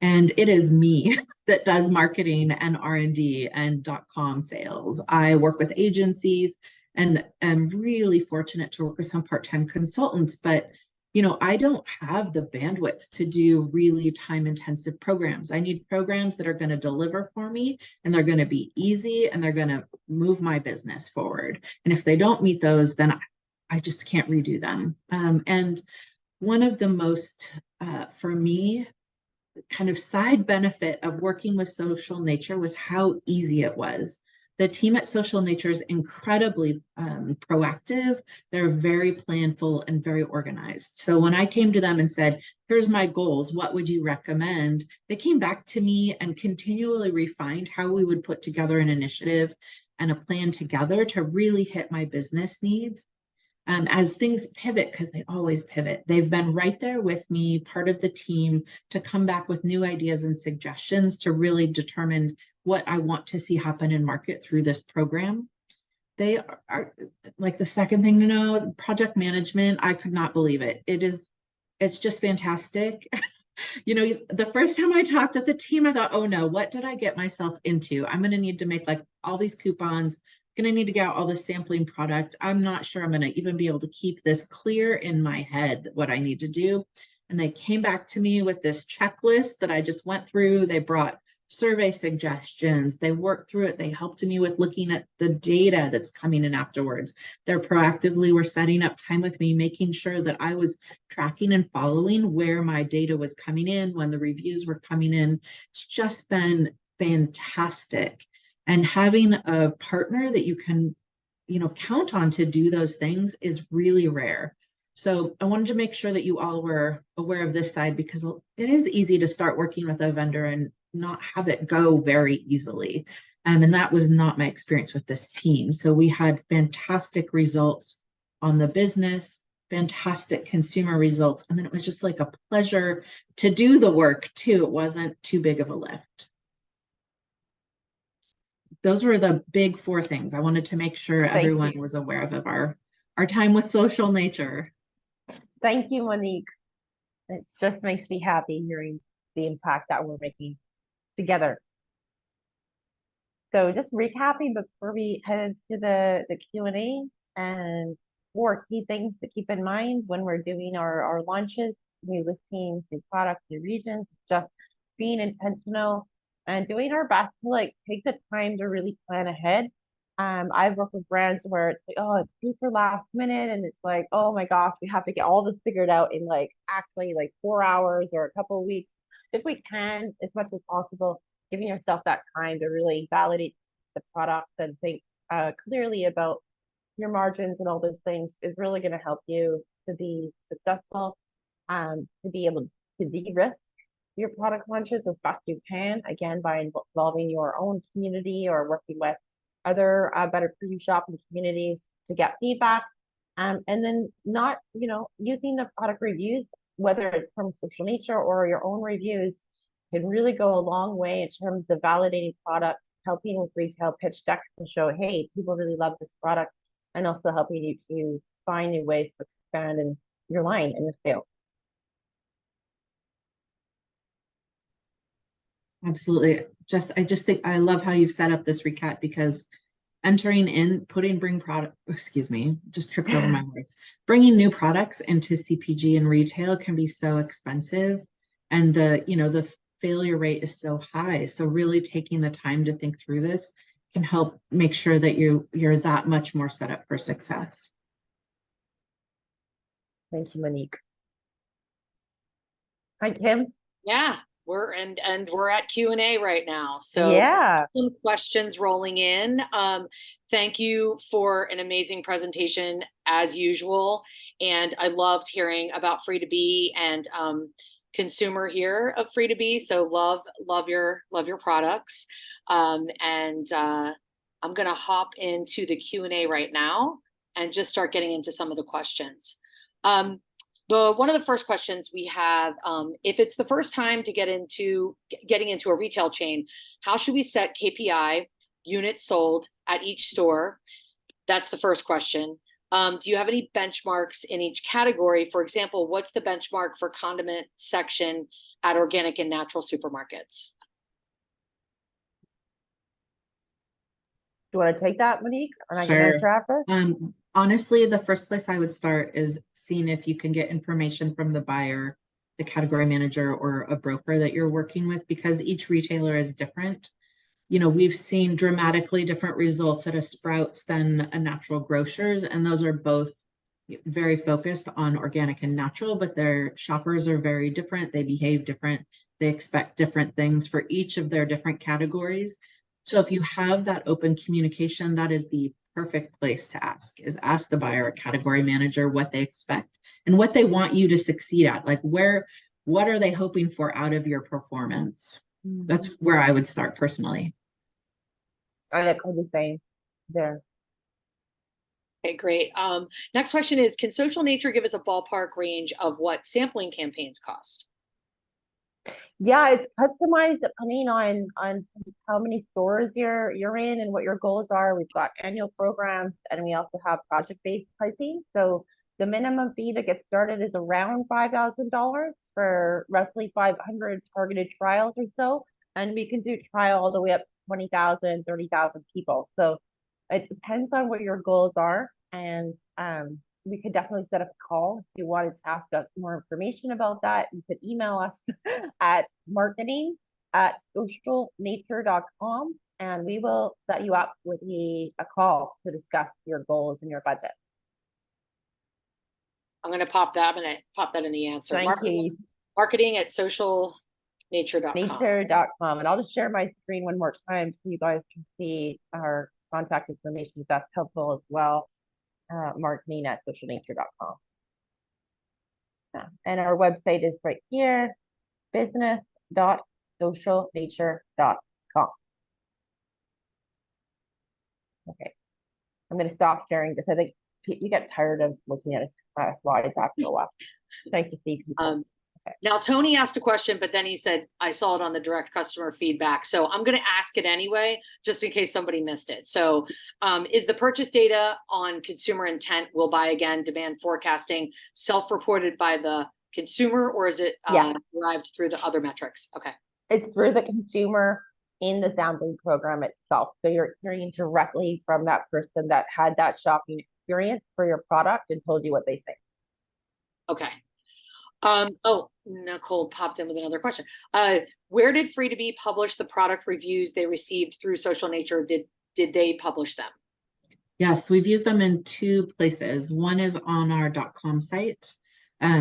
And it is me that does marketing and R&D and .com sales. I work with agencies and am really fortunate to work with some part-time consultants, but you know, I don't have the bandwidth to do really time-intensive programs. I need programs that are going to deliver for me, and they're going to be easy, and they're going to move my business forward. And if they don't meet those, then I just can't redo them. And one of the most, for me, kind of side benefit of working with Social Nature was how easy it was. The team at Social Nature is incredibly proactive. They're very planful and very organized. So when I came to them and said, here's my goals, what would you recommend? They came back to me and continually refined how we would put together an initiative and a plan together to really hit my business needs. As things pivot, because they always pivot, they've been right there with me, part of the team, to come back with new ideas and suggestions to really determine what I want to see happen in market through this program. They are like the second thing to know, project management. I could not believe it. It's just fantastic. You know, the first time I talked with the team, I thought, oh no, what did I get myself into? I'm going to need to make like all these coupons, going to need to get out all this sampling product. I'm not sure I'm going to even be able to keep this clear in my head, what I need to do. And they came back to me with this checklist that I just went through. They brought survey suggestions. They worked through it. They helped me with looking at the data that's coming in afterwards. They're proactively were setting up time with me, making sure that I was tracking and following where my data was coming in, when the reviews were coming in. It's just been fantastic. And having a partner that you can, you know, count on to do those things is really rare. So I wanted to make sure that you all were aware of this side, because it is easy to start working with a vendor and not have it go very easily. And that was not my experience with this team. So we had fantastic results on the business, fantastic consumer results. And then it was just like a pleasure to do the work too. It wasn't too big of a lift. Those were the big four things I wanted to make sure everyone was aware of our time with Social Nature. Thank you, Monique. It just makes me happy hearing the impact that we're making together. So just recapping before we head into the Q&A, and 4 key things to keep in mind when we're doing our launches, new listings, new products, new regions, just being intentional and doing our best to like take the time to really plan ahead. I've worked with brands where it's like, oh, it's super last minute, and it's like, oh my gosh, we have to get all this figured out in like actually like 4 hours or a couple of weeks. If we can, as much as possible, giving yourself that time to really validate the product and think clearly about your margins and all those things is really going to help you to be successful, to be able to de-risk your product launches as best you can, again, by involving your own community or working with other Better For You shopping communities to get feedback. And then not, you know, using the product reviews, whether it's from Social Nature or your own reviews, can really go a long way in terms of validating product, helping with retail pitch decks to show, hey, people really love this product, and also helping you to find new ways to expand in your line and your sales. Absolutely. I just think I love how you've set up this recap, because just tripped over my words. Bringing new products into CPG and retail can be so expensive, and the failure rate is so high. So really taking the time to think through this can help make sure that you're that much more set up for success. Thank you, Monique. Hi, Kim. Yeah, we're at Q&A right now. So yeah, some questions rolling in. Thank you for an amazing presentation as usual. And I loved hearing about Free2B and consumer here of Free2B. So love your products. I'm gonna hop into the Q&A right now and just start getting into some of the questions. One of the first questions we have, if it's the first time to getting into a retail chain, how should we set KPI, units sold at each store? That's the first question. Do you have any benchmarks in each category? For example, what's the benchmark for condiment section at organic and natural supermarkets? Do you want to take that, Monique? And I can Sure. answer after? Honestly, the first place I would start is seeing if you can get information from the buyer, the category manager, or a broker that you're working with, because each retailer is different. You know, we've seen dramatically different results at a Sprouts than a natural grocers, and those are both very focused on organic and natural, but their shoppers are very different. They behave different. They expect different things for each of their different categories. So if you have that open communication, that is the perfect place to ask the buyer or category manager what they expect and what they want you to succeed at. Like what are they hoping for out of your performance? That's where I would start personally. I echo the same there. Okay, great. Next question is, can Social Nature give us a ballpark range of what sampling campaigns cost? Yeah, it's customized depending on how many stores you're in and what your goals are. We've got annual programs, and we also have project-based pricing. So the minimum fee to get started is around $5,000 for roughly 500 targeted trials or so. And we can do trial all the way up to 20,000, 30,000 people. So it depends on what your goals are. And we could definitely set up a call if you wanted to ask us more information about that. You could email us at marketing@socialnature.com, and we will set you up with a call to discuss your goals and your budget. I'm going to pop that in the answer. Thank you. Marketing@socialnature.com. Nature.com. And I'll just share my screen one more time so you guys can see our contact information if that's helpful as well. Marketing@socialnature.com. Yeah. And our website is right here, business.socialnature.com. Okay. I'm going to stop sharing because I think you get tired of looking at slides after a while. Nice to see people. Okay. Now, Tony asked a question, but then he said, I saw it on the direct customer feedback. So I'm going to ask it anyway, just in case somebody missed it. So is the purchase data on consumer intent, will buy again, demand forecasting, self-reported by the consumer, or is it derived through the other metrics? Okay. It's through the consumer in the sampling program itself. So you're hearing directly from that person that had that shopping experience for your product and told you what they think. Okay. Oh, Nicole popped in with another question. Where did Free2Be publish the product reviews they received through Social Nature? Did they publish them? Yes, we've used them in two places. One is on our .com site,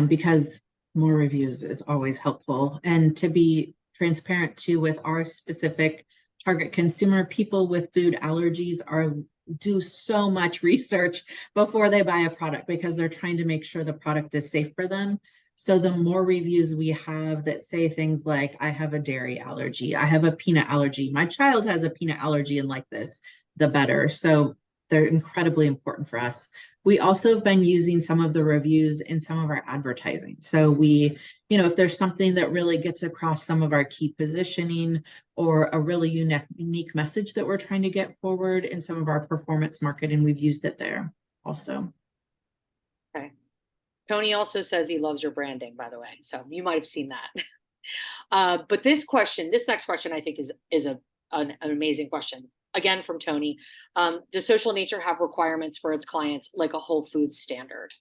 because more reviews is always helpful. And to be transparent too, with our specific target consumer, people with food allergies do so much research before they buy a product because they're trying to make sure the product is safe for them. So the more reviews we have that say things like, I have a dairy allergy, I have a peanut allergy, my child has a peanut allergy and like this, the better. So they're incredibly important for us. We also have been using some of the reviews in some of our advertising. So we, if there's something that really gets across some of our key positioning or a really unique message that we're trying to get forward in some of our performance marketing, we've used it there also. Okay. Tony also says he loves your branding, by the way. So you might have seen that. But this next question, I think is an amazing question. Again, from Tony. Does Social Nature have requirements for its clients like a Whole Foods standard?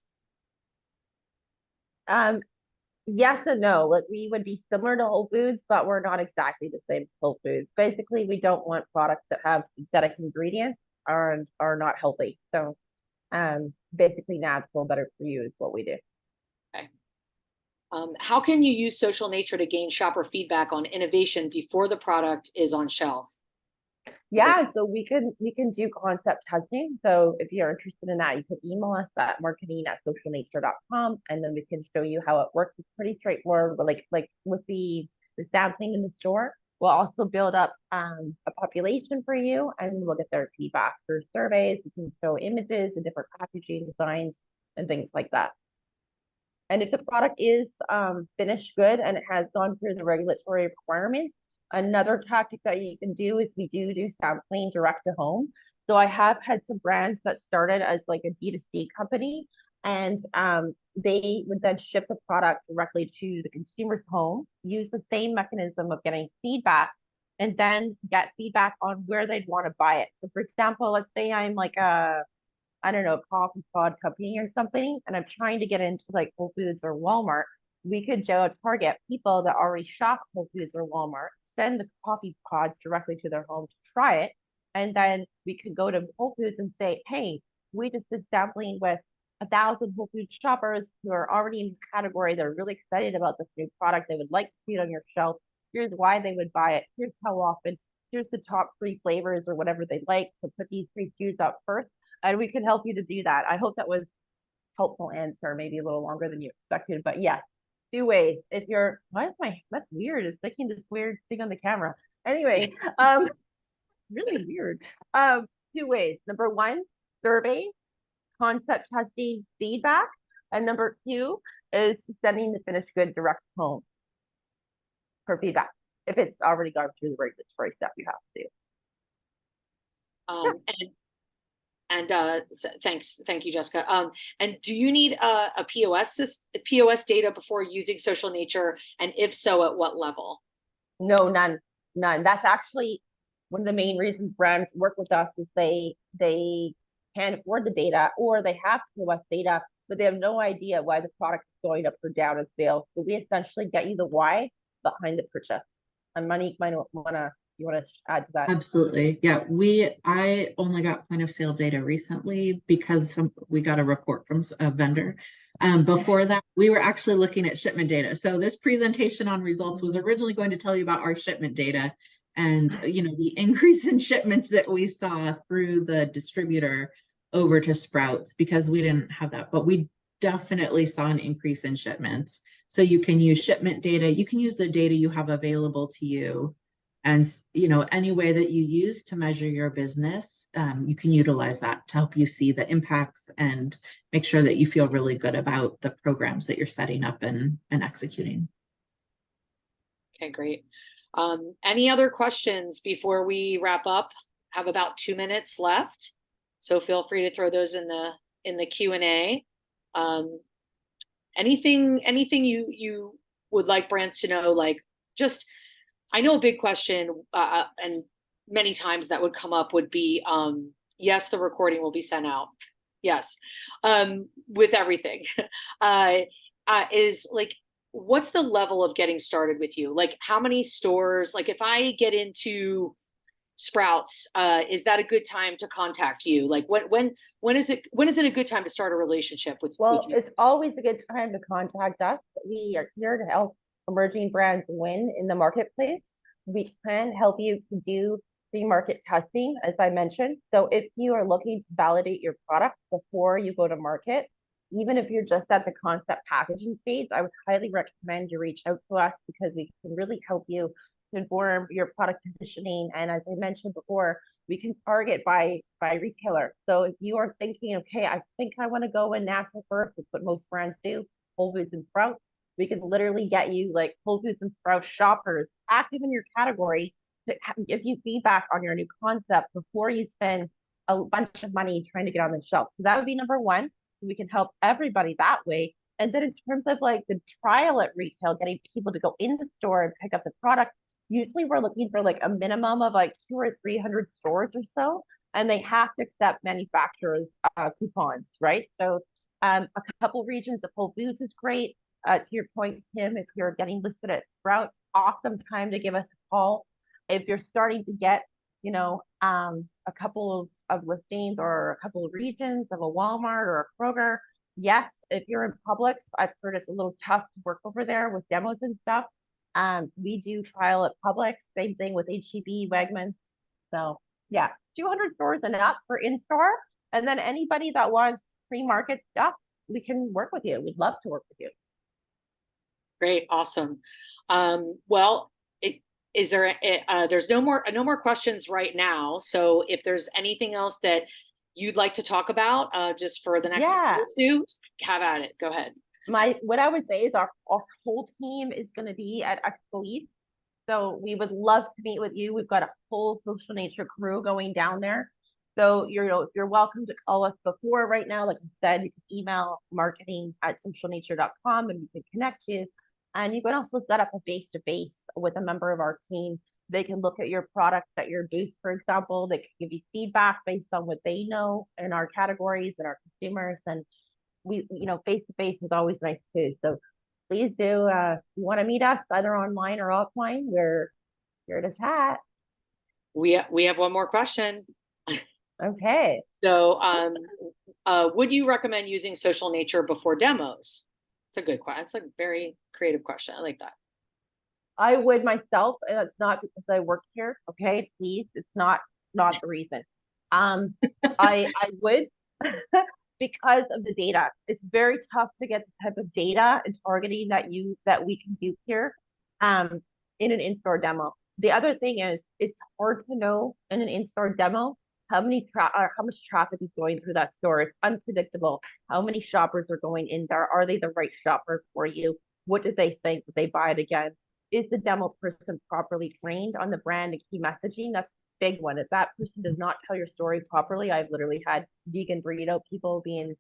Yes and no. Like, we would be similar to Whole Foods, but we're not exactly the same as Whole Foods. Basically, we don't want products that have synthetic ingredients are not healthy. So basically natural, better for you is what we do. Okay. How can you use Social Nature to gain shopper feedback on innovation before the product is on shelf? Yeah, so we can do concept testing. So if you're interested in that, you can email us at marketing@socialnature.com, and then we can show you how it works. It's pretty straightforward, but like with the sampling in the store, we'll also build up a population for you, and we'll get their feedback through surveys. We can show images and different packaging designs and things like that. And if the product is finished good and it has gone through the regulatory requirements, another tactic that you can do is we do sampling direct to home. So I have had some brands that started as like a D2C company, and they would then ship the product directly to the consumer's home, use the same mechanism of getting feedback, and then get feedback on where they'd want to buy it. So for example, let's say I'm like I don't know, coffee pod company or something, and I'm trying to get into like Whole Foods or Walmart, we could target people that already shop Whole Foods or Walmart, send the coffee pods directly to their home to try it, and then we could go to Whole Foods and say, hey, we just did sampling with 1,000 Whole Foods shoppers who are already in the category. They're really excited about this new product. They would like to see it on your shelf. Here's why they would buy it. Here's how often. Here's the top 3 flavors or whatever they like. So put these 3 SKUs up first, and we can help you to do that. I hope that was helpful answer, maybe a little longer than you expected, but yes, 2 ways. If you're, that's weird. It's making this weird thing on the camera. Anyway, really weird. 2 ways. Number 1, survey, concept testing, feedback. And number 2 is sending the finished good direct home for feedback. If it's already gone through the regulatory step you have to do. Thank you, Jessica. And do you need a POS data before using Social Nature? And if so, at what level? No, none. That's actually one of the main reasons brands work with us is they can't afford the data, or they have POS data, but they have no idea why the product is going up or down in sales. So we essentially get you the why behind the purchase. And Monique might you want to add to that? Absolutely. Yeah, I only got point of sale data recently because we got a report from a vendor. Before that, we were actually looking at shipment data. So this presentation on results was originally going to tell you about our shipment data and the increase in shipments that we saw through the distributor over to Sprouts, because we didn't have that, but we definitely saw an increase in shipments. So you can use shipment data, you can use the data you have available to you. And, any way that you use to measure your business, you can utilize that to help you see the impacts and make sure that you feel really good about the programs that you're setting up and executing. Okay, great. Any other questions before we wrap up? Have about 2 minutes left, so feel free to throw those in the Q&A. Anything you would like brands to know, like just. I know a big question, and many times that would come up would be, yes, the recording will be sent out. Yes, with everything. Is like, what's the level of getting started with you? Like, how many stores? Like, if I get into Sprouts, is that a good time to contact you? Like, when is it a good time to start a relationship with you? It's always a good time to contact us. We are here to help emerging brands win in the marketplace. We can help you to do pre-market testing, as I mentioned. So if you are looking to validate your product before you go to market, even if you're just at the concept packaging stage, I would highly recommend you reach out to us, because we can really help you to inform your product positioning. And as I mentioned before, we can target by retailer. So if you are thinking, okay, I think I want to go in natural first, that's what most brands do, Whole Foods and Sprouts, we can literally get you like Whole Foods and Sprouts shoppers active in your category to give you feedback on your new concept before you spend a bunch of money trying to get on the shelf. So that would be number 1. So we can help everybody that way. And then in terms of like the trial at retail, getting people to go in the store and pick up the product, usually we're looking for like a minimum of like 200 or 300 stores or so, and they have to accept manufacturers' coupons, right? So a couple regions of Whole Foods is great. To your point, Kim, if you're getting listed at Sprouts, awesome time to give us a call. If you're starting to get, a couple of listings or a couple of regions of a Walmart or a Kroger, yes. If you're in Publix, I've heard it's a little tough to work over there with demos and stuff. We do trial at Publix, same thing with H-E-B, Wegmans. So yeah, 200 stores and up for in-store. And then anybody that wants pre-market stuff, we can work with you. We'd love to work with you. Great, awesome. Well, there's no more questions right now. So if there's anything else that you'd like to talk about, just for the next two, have at it. Go ahead. What I would say is our whole team is going to be at Expo East. So we would love to meet with you. We've got a whole Social Nature crew going down there. So you're welcome to call us before right now. Like I said, you can email marketing@socialnature.com and we can connect you. And you can also set up a face-to-face with a member of our team. They can look at your products at your booth, for example. They can give you feedback based on what they know in our categories and our consumers. And we, face-to-face is always nice too. So please do, if you want to meet us either online or offline, we're here to chat. We have one more question. Okay. So, would you recommend using Social Nature before demos? It's a good question. It's a very creative question. I like that. I would myself, and it's not because I work here. Okay, please, it's not the reason. I would because of the data. It's very tough to get the type of data and targeting that we can do here, in an in-store demo. The other thing is it's hard to know in an in-store demo how much traffic is going through that store. It's unpredictable. How many shoppers are going in there? Are they the right shopper for you? What do they think? Would they buy it again? Is the demo person properly trained on the brand and key messaging? That's a big one. If that person does not tell your story properly, I've literally had vegan burrito people saying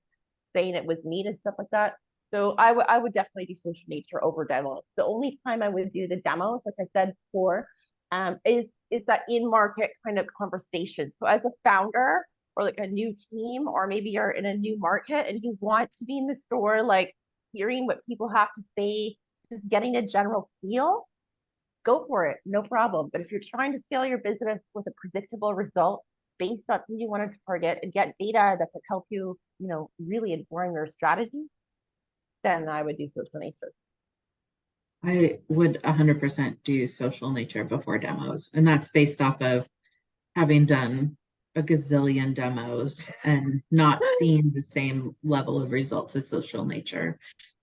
it was meat and stuff like that. So I would definitely do Social Nature over demos. The only time I would do the demos, like I said before, is that in-market kind of conversation. So as a founder or like a new team, or maybe you're in a new market and you want to be in the store, like hearing what people have to say, just getting a general feel, go for it, no problem. But if you're trying to scale your business with a predictable result based on who you want to target and get data that could help you, really inform your strategy, then I would do Social Nature. I would 100% do Social Nature before demos. And that's based off of having done a gazillion demos and not seeing the same level of results as Social Nature,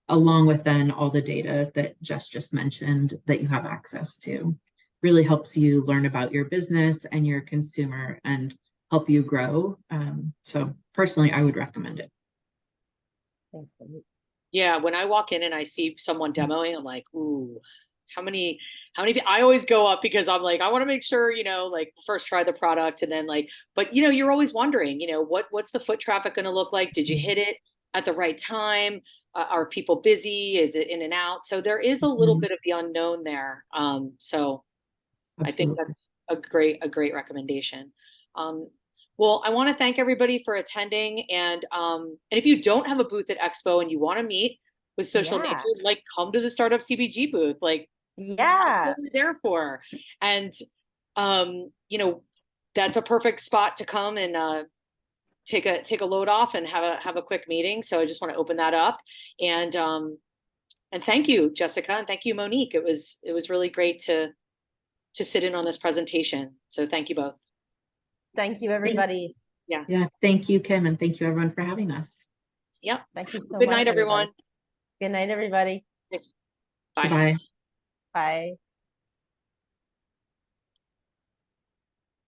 along with then all the data that Jess just mentioned that you have access to. Really helps you learn about your business and your consumer and help you grow. So personally, I would recommend it. Thanks. Yeah, when I walk in and I see someone demoing, I'm like, ooh, how many, I always go up because I'm like, I want to make sure, like first try the product and then but you're always wondering, what's the foot traffic going to look like? Did you hit it at the right time? Are people busy? Is it in and out? So there is a little bit of the unknown there. So absolutely. I think that's a great recommendation. Well, I want to thank everybody for attending. And if you don't have a booth at Expo and you want to meet with Social Nature, come to the Startup CPG booth. That's what we're there for. And that's a perfect spot to come and take a load off and have a quick meeting. So I just want to open that up. And thank you, Jessica, and thank you, Monique. It was really great to sit in on this presentation. So thank you both. Thank you, everybody. Yeah. Thank you, Kim, and thank you, everyone, for having us. Yep. Thank you so much. Good night, everyone. Good night, everybody. Bye. Bye. Bye.